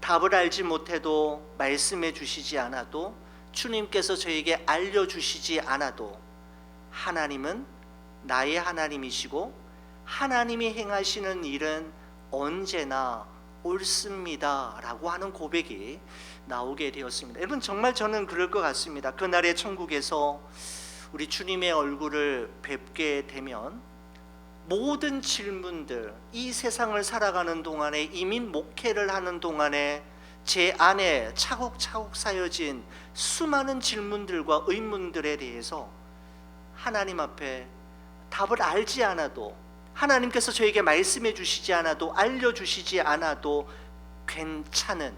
답을 알지 못해도 말씀해 주시지 않아도 주님께서 저에게 알려주시지 않아도 하나님은 나의 하나님이시고 하나님이 행하시는 일은 언제나 옳습니다 라고 하는 고백이 나오게 되었습니다. 여러분 정말 저는 그럴 것 같습니다. 그날의 천국에서 우리 주님의 얼굴을 뵙게 되면 모든 질문들, 이 세상을 살아가는 동안에 이민 목회를 하는 동안에 제 안에 차곡차곡 쌓여진 수많은 질문들과 의문들에 대해서 하나님 앞에 답을 알지 않아도 하나님께서 저에게 말씀해 주시지 않아도 알려주시지 않아도 괜찮은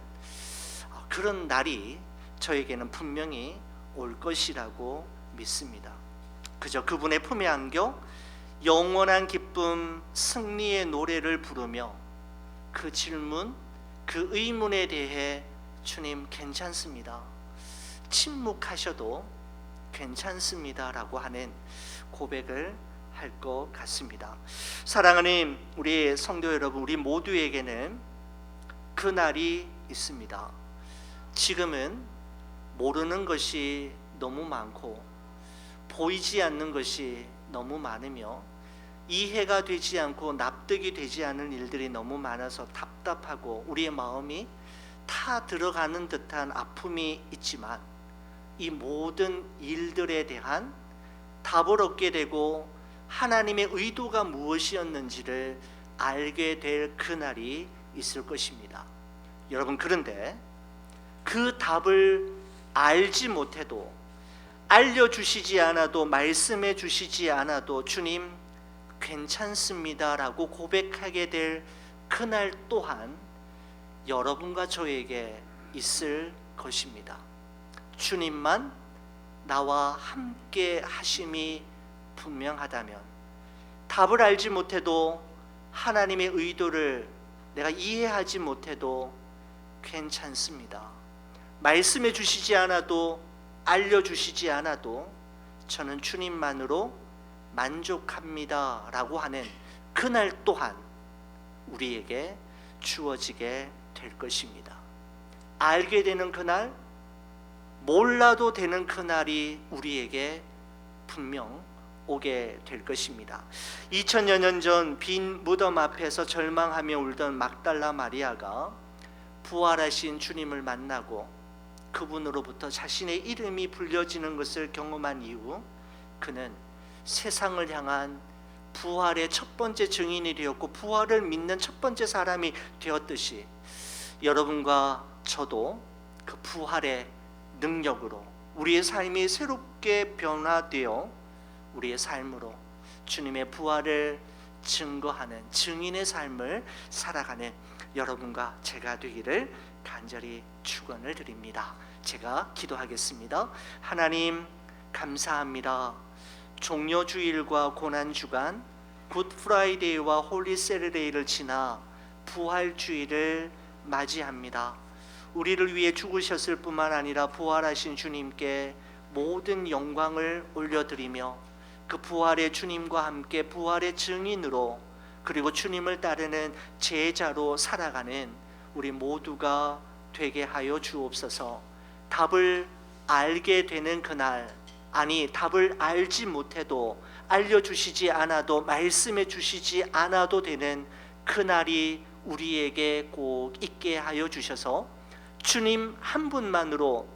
그런 날이 저에게는 분명히 올 것이라고 믿습니다. 그저 그분의 품에 안겨 영원한 기쁨, 승리의 노래를 부르며 그 질문, 그 의문에 대해 주님 괜찮습니다, 침묵하셔도 괜찮습니다 라고 하는 고백을 할 것 같습니다. 사랑하는 우리 성도 여러분, 우리 모두에게는 그 날이 있습니다. 지금은 모르는 것이 너무 많고 보이지 않는 것이 너무 많으며 이해가 되지 않고 납득이 되지 않는 일들이 너무 많아서 답답하고 우리의 마음이 타 들어가는 듯한 아픔이 있지만 이 모든 일들에 대한 답을 얻게 되고 하나님의 의도가 무엇이었는지를 알게 될 그날이 있을 것입니다. 여러분, 그런데 그 답을 알지 못해도, 알려주시지 않아도, 말씀해 주시지 않아도 주님 괜찮습니다 라고 고백하게 될 그날 또한 여러분과 저에게 있을 것입니다. 주님만 나와 함께 하심이 분명하다면, 답을 알지 못해도 하나님의 의도를 내가 이해하지 못해도 괜찮습니다, 말씀해 주시지 않아도, 알려주시지 않아도 저는 주님만으로 만족합니다 라고 하는 그날 또한 우리에게 주어지게 될 것입니다. 알게 되는 그날, 몰라도 되는 그날이 우리에게 분명 오게 될 것입니다. 2000여 년 전 빈 무덤 앞에서 절망하며 울던 막달라 마리아가 부활하신 주님을 만나고 그분으로부터 자신의 이름이 불려지는 것을 경험한 이후 그는 세상을 향한 부활의 첫 번째 증인이 되었고 부활을 믿는 첫 번째 사람이 되었듯이 여러분과 저도 그 부활의 능력으로 우리의 삶이 새롭게 변화되어 우리의 삶으로 주님의 부활을 증거하는 증인의 삶을 살아가는 여러분과 제가 되기를 간절히 축원을 드립니다. 제가 기도하겠습니다. 하나님, 감사합니다. 종려주일과 고난주간, 굿프라이데이와 홀리 세르데이를 지나 부활주일을 맞이합니다. 우리를 위해 죽으셨을 뿐만 아니라 부활하신 주님께 모든 영광을 올려드리며 그 부활의 주님과 함께 부활의 증인으로 그리고 주님을 따르는 제자로 살아가는 우리 모두가 되게 하여 주옵소서. 답을 알게 되는 그날, 아니 답을 알지 못해도, 알려주시지 않아도, 말씀해 주시지 않아도 되는 그날이 우리에게 꼭 있게 하여 주셔서 주님 한 분만으로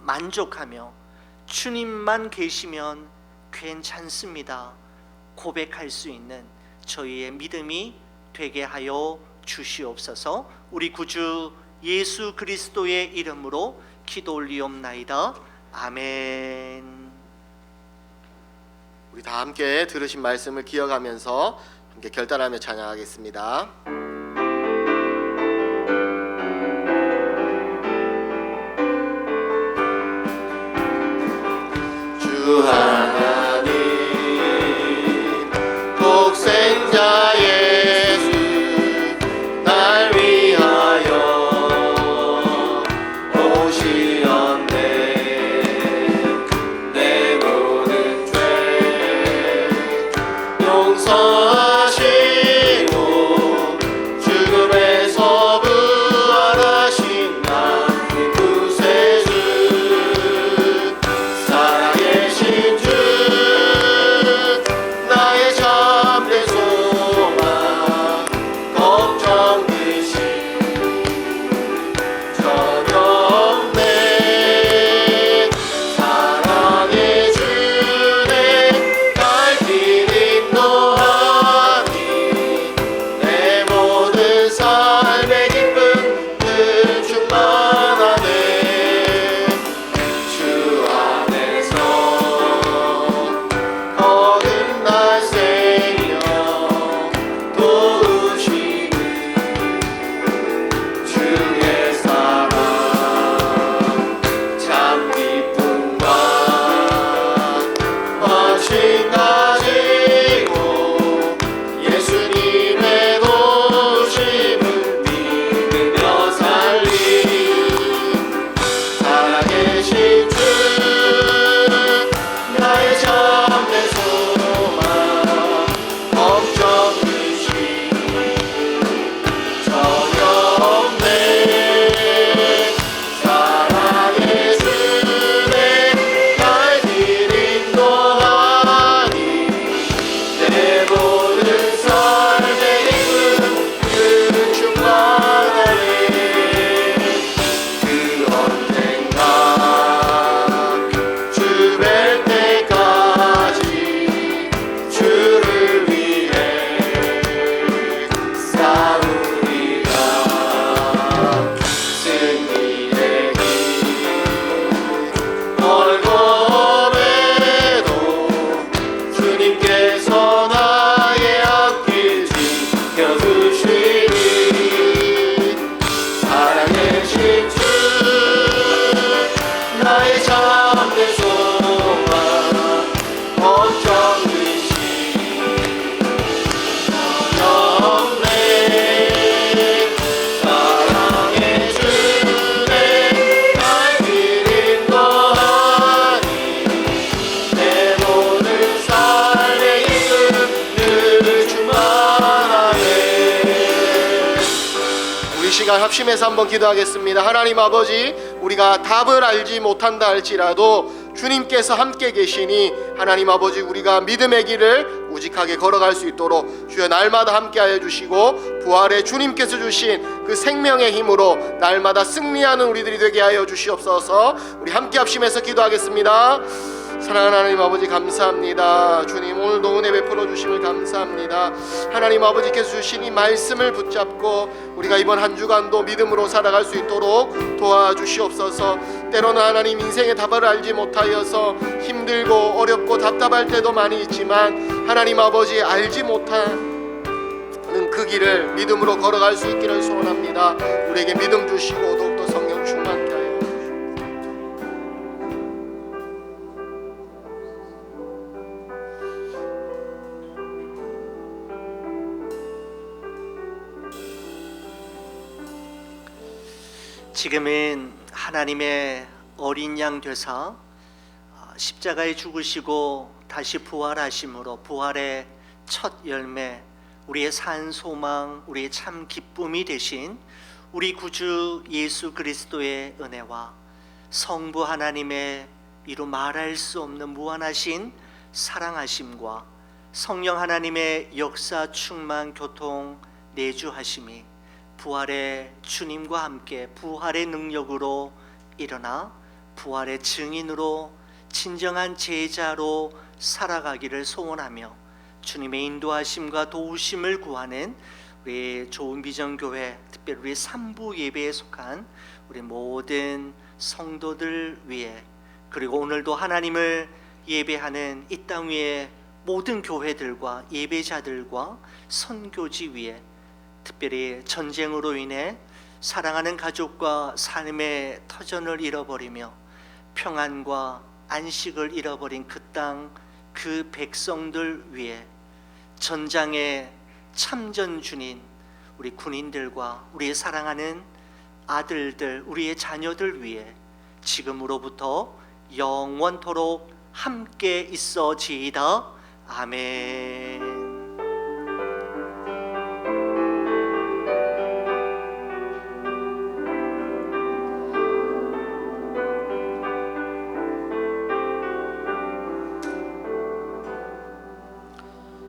만족하며 주님만 계시면 괜찮습니다 고백할 수 있는 저희의 믿음이 되게 하여 주시옵소서. 우리 구주 예수 그리스도의 이름으로 기도 올리옵나이다. 아멘. 우리 다 함께 들으신 말씀을 기억하면서 함께 결단하며 찬양하겠습니다. 주 하나님 독생자 예수 날 위하여 오시었네. 내 모든 죄 용서하시고 죽음에서 부활하신 나의 구세주 살아계신 주 시간 합심해서 한번 기도하겠습니다. 하나님 아버지, 우리가 답을 알지 못한다 할지라도 주님께서 함께 계시니 하나님 아버지, 우리가 믿음의 길을 우직하게 걸어갈 수 있도록 주여 날마다 함께하여 주시고, 부활의 주님께서 주신 그 생명의 힘으로 날마다 승리하는 우리들이 되게 하여 주시옵소서. 우리 함께 합심해서 기도하겠습니다. 사랑하는 하나님 아버지, 감사합니다. 주님, 오늘도 은혜 베풀어 주심을 감사합니다. 하나님 아버지께서 주신 이 말씀을 붙잡고 우리가 이번 한 주간도 믿음으로 살아갈 수 있도록 도와주시옵소서. 때로는 하나님, 인생의 답을 알지 못하여서 힘들고 어렵고 답답할 때도 많이 있지만 하나님 아버지, 알지 못하는 그 길을 믿음으로 걸어갈 수 있기를 소원합니다. 우리에게 믿음 주시고 더욱더 성령 충만케 하여 지금은 하나님의 어린 양 되사 십자가에 죽으시고 다시 부활하심으로 부활의 첫 열매, 우리의 산 소망, 우리의 참 기쁨이 되신 우리 구주 예수 그리스도의 은혜와 성부 하나님의 이루 말할 수 없는 무한하신 사랑하심과 성령 하나님의 역사 충만 교통 내주하심이 부활의 주님과 함께 부활의 능력으로 일어나 부활의 증인으로 진정한 제자로 살아가기를 소원하며 주님의 인도하심과 도우심을 구하는 우리 좋은 비전 교회, 특별히 우리 3부 예배에 속한 우리 모든 성도들 위해, 그리고 오늘도 하나님을 예배하는 이 땅 위의 모든 교회들과 예배자들과 선교지 위에, 특별히 전쟁으로 인해 사랑하는 가족과 삶의 터전을 잃어버리며 평안과 안식을 잃어버린 그 땅, 그 백성들 위해, 전장에 참전 중인 우리 군인들과 우리의 사랑하는 아들들, 우리의 자녀들 위해 지금으로부터 영원토록 함께 있어지이다. 아멘.